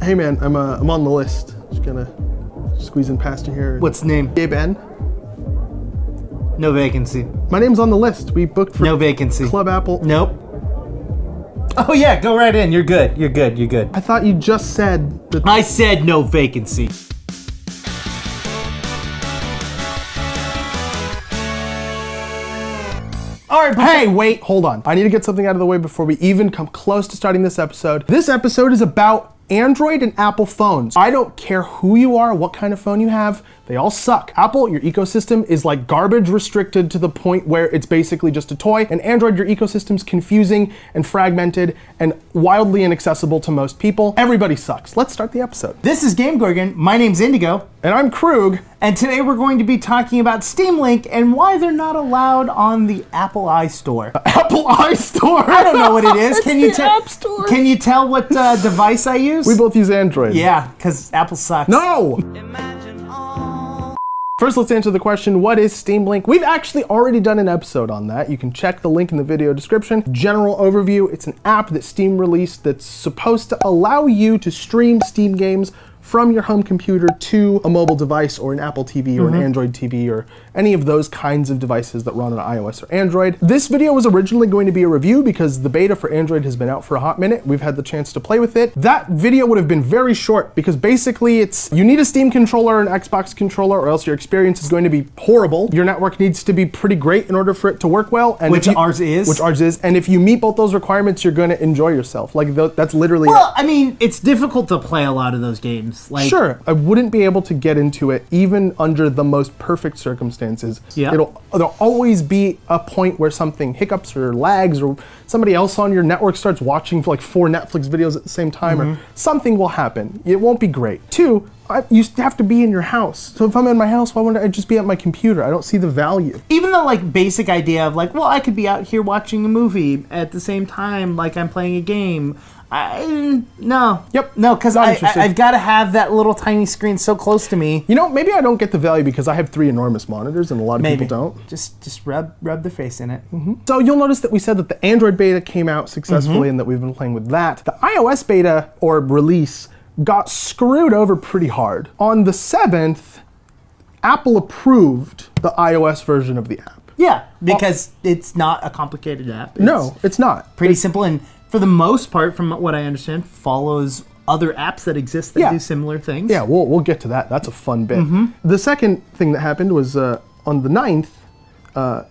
Hey man, I'm on the list. Just gonna squeeze in past you here. What's the name? Gabe N. No vacancy. My name's on the list. We booked for No vacancy. Club Apple. Nope. Oh yeah, go right in. You're good. You're good. You're good. I thought you just said that. I said no vacancy. All right, hey, wait, hold on. I need to get something out of the way before we even come close to starting this episode. This episode is about Android and Apple phones. I don't care who you are, what kind of phone you have, they all suck. Apple, your ecosystem is like garbage restricted to the point where it's basically just a toy, and Android, your ecosystem's confusing and fragmented and wildly inaccessible to most people. Everybody sucks. Let's start the episode. This is GameGorgon. My name's Indigo. And I'm Krug. And today we're going to be talking about Steam Link and why they're not allowed on the Apple iStore. Apple iStore? I don't know what it is. Can you tell? App Store. Can you tell what device I use? We both use Android. Yeah, because Apple sucks. No! First, let's answer the question, what is Steam Link? We've actually already done an episode on that. You can check the link in the video description. General overview, it's an app that Steam released that's supposed to allow you to stream Steam games from your home computer to a mobile device or an Apple TV or an Android TV or any of those kinds of devices that run on iOS or Android. This video was originally going to be a review because the beta for Android has been out for a hot minute. We've had the chance to play with it. That video would have been very short because basically you need a Steam controller, an Xbox controller, or else your experience is going to be horrible. Your network needs to be pretty great in order for it to work well. And Which ours is. And if you meet both those requirements, you're going to enjoy yourself. Like that's literally Well, I mean, it's difficult to play a lot of those games. Like, sure, I wouldn't be able to get into it even under the most perfect circumstances. Yeah. There'll always be a point where something hiccups or lags or somebody else on your network starts watching for like 4 Netflix videos at the same time or something will happen. It won't be great. 2, you have to be in your house. So if I'm in my house, why wouldn't I just be at my computer? I don't see the value. Even the like basic idea of like, well, I could be out here watching a movie at the same time like I'm playing a game. No. Yep. No, because Not I've got to have that little tiny screen so close to me. You know, maybe I don't get the value because I have 3 enormous monitors and a lot of people don't. Just rub their face in it. So you'll notice that we said that the Android beta came out successfully and that we've been playing with that. The iOS beta or release got screwed over pretty hard. On the 7th, Apple approved the iOS version of the app. Yeah, because it's not a complicated app. No, it's not. Pretty simple, and for the most part, from what I understand, follows other apps that exist that do similar things. Yeah, we'll get to that. That's a fun bit. The second thing that happened was on the 9th,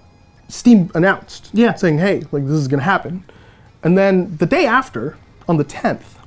Steam announced saying, hey, like this is gonna happen. And then the day after, on the 10th,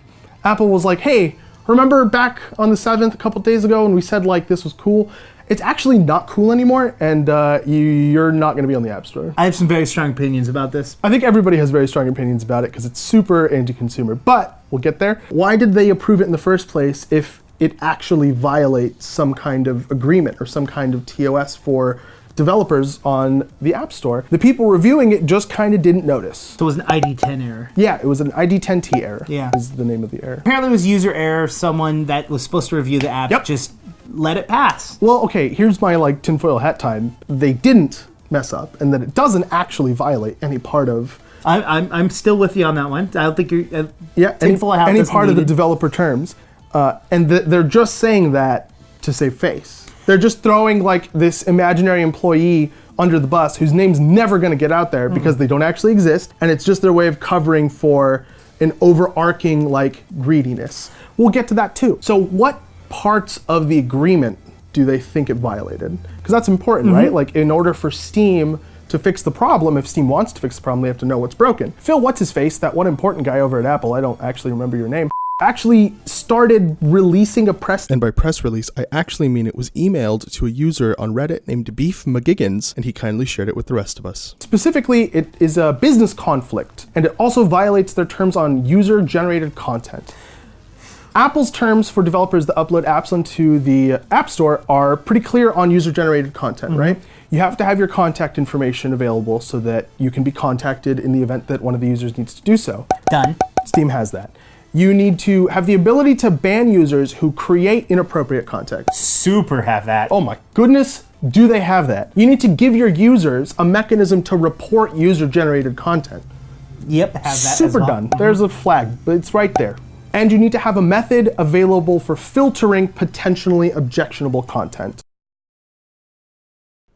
Apple was like, hey, remember back on the 7th a couple days ago when we said like this was cool? It's actually not cool anymore, and you're not going to be on the App Store. I have some very strong opinions about this. I think everybody has very strong opinions about it because it's super anti-consumer, but we'll get there. Why did they approve it in the first place if it actually violates some kind of agreement or some kind of TOS for developers on the App Store? The people reviewing it just kind of didn't notice. So it was an ID10 error. Yeah, it was an ID10T error. Yeah. Is the name of the error. Apparently it was user error. Someone that was supposed to review the app just let it pass. Well, okay, here's my like tinfoil hat time. They didn't mess up, and that it doesn't actually violate any part of. I'm still with you on that one. I don't think you're. Any part of the developer terms, and they're just saying that to save face. They're just throwing like this imaginary employee under the bus whose name's never going to get out there because they don't actually exist, and it's just their way of covering for an overarching like greediness. We'll get to that too. So what parts of the agreement do they think it violated? Because that's important, right? Like in order for Steam to fix the problem, if Steam wants to fix the problem, they have to know what's broken. Phil, what's his face, that one important guy over at Apple, I don't actually remember your name, actually started releasing a press, and by press release, I actually mean it was emailed to a user on Reddit named Beef McGiggins, and he kindly shared it with the rest of us. Specifically, it is a business conflict, and it also violates their terms on user-generated content. Apple's terms for developers that upload apps onto the App Store are pretty clear on user-generated content, right? You have to have your contact information available so that you can be contacted in the event that one of the users needs to do so. Done. Steam has that. You need to have the ability to ban users who create inappropriate content. Super have that. Oh my goodness, do they have that? You need to give your users a mechanism to report user-generated content. Yep, have that Super as well. done. There's a flag, but it's right there. And you need to have a method available for filtering potentially objectionable content.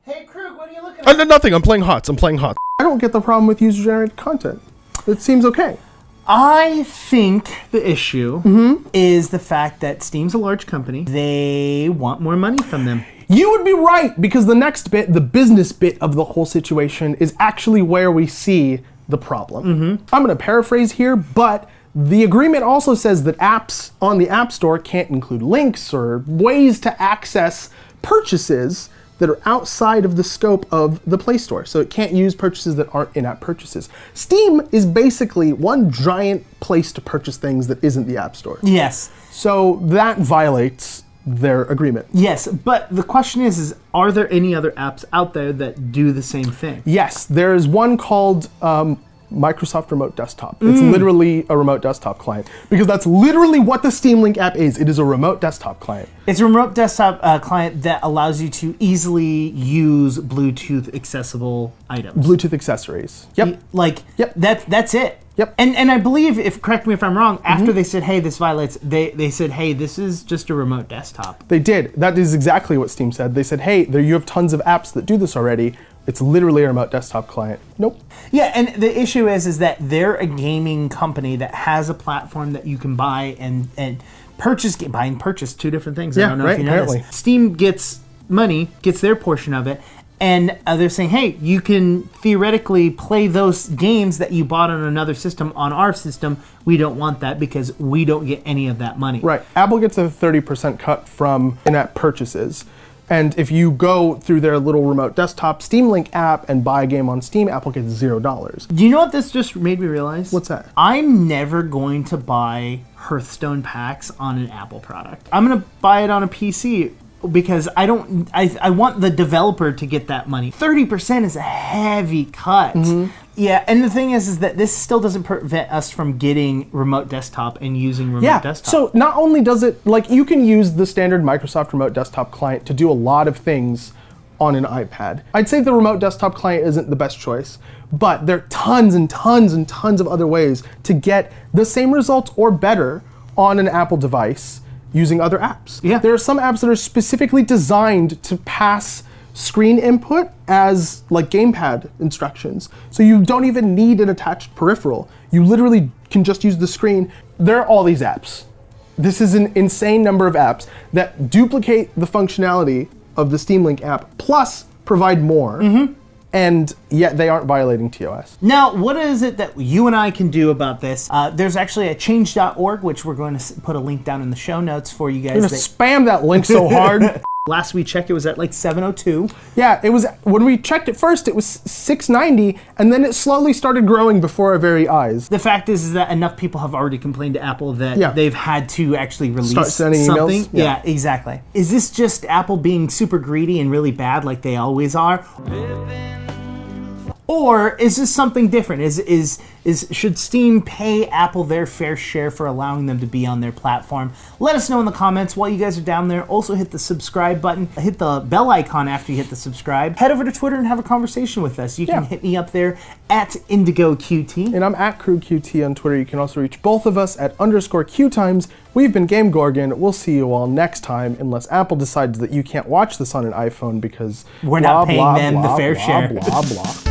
Hey, Krug, what are you looking at? Nothing, I'm playing HOTS. I don't get the problem with user-generated content. It seems okay. I think the issue is the fact that Steam's a large company. They want more money from them. You would be right, because the next bit, the business bit of the whole situation, is actually where we see the problem. I'm going to paraphrase here, but the agreement also says that apps on the App Store can't include links or ways to access purchases that are outside of the scope of the Play Store. So it can't use purchases that aren't in-app purchases. Steam is basically one giant place to purchase things that isn't the App Store. Yes. So that violates their agreement. Yes, but the question is are there any other apps out there that do the same thing? Yes, there is one called Microsoft Remote Desktop. It's literally a remote desktop client, because that's literally what the Steam Link app is. It is a remote desktop client. It's a remote desktop client that allows you to easily use Bluetooth accessible items. Bluetooth accessories. Yep. That's it. Yep. And I believe, correct me if I'm wrong, after they said, hey, this violates, they said, hey, this is just a remote desktop. They did. That is exactly what Steam said. They said, hey, you have tons of apps that do this already. It's literally a remote desktop client. Nope. Yeah, and the issue is that they're a gaming company that has a platform that you can buy and purchase. Buy and purchase, two different things. Yeah, I don't know right, if you know apparently. this. Steam gets money, gets their portion of it, and they're saying, hey, you can theoretically play those games that you bought on another system on our system. We don't want that because we don't get any of that money. Right. Apple gets a 30% cut from in-app purchases. And if you go through their little remote desktop Steam Link app and buy a game on Steam, Apple gets $0. Do you know what this just made me realize? What's that? I'm never going to buy Hearthstone packs on an Apple product. I'm going to buy it on a PC because I want the developer to get that money. 30% is a heavy cut. Yeah, and the thing is that this still doesn't prevent us from getting remote desktop and using remote desktop. So not only does it, you can use the standard Microsoft Remote Desktop client to do a lot of things on an iPad. I'd say the remote desktop client isn't the best choice, but there are tons and tons and tons of other ways to get the same results or better on an Apple device using other apps. Yeah. There are some apps that are specifically designed to pass screen input as gamepad instructions. So you don't even need an attached peripheral. You literally can just use the screen. There are all these apps. This is an insane number of apps that duplicate the functionality of the Steam Link app, plus provide more. And yet they aren't violating TOS. Now, what is it that you and I can do about this? There's actually a change.org, which we're going to put a link down in the show notes for you guys. I'm gonna spam that link so hard. Last we checked, it was at 702. Yeah, it was, when we checked it first, it was 690, and then it slowly started growing before our very eyes. The fact is that enough people have already complained to Apple that they've had to actually release Start sending something. emails? Yeah, exactly. Is this just Apple being super greedy and really bad like they always are? Or is this something different? Should Steam pay Apple their fair share for allowing them to be on their platform? Let us know in the comments while you guys are down there. Also hit the subscribe button. Hit the bell icon after you hit the subscribe. Head over to Twitter and have a conversation with us. You can hit me up there at IndigoQT. And I'm at QueueTimes on Twitter. You can also reach both of us at _QueueTimes. We've been GameGorgon. We'll see you all next time, unless Apple decides that you can't watch this on an iPhone because we're not paying them the fair share. Blah, blah, blah.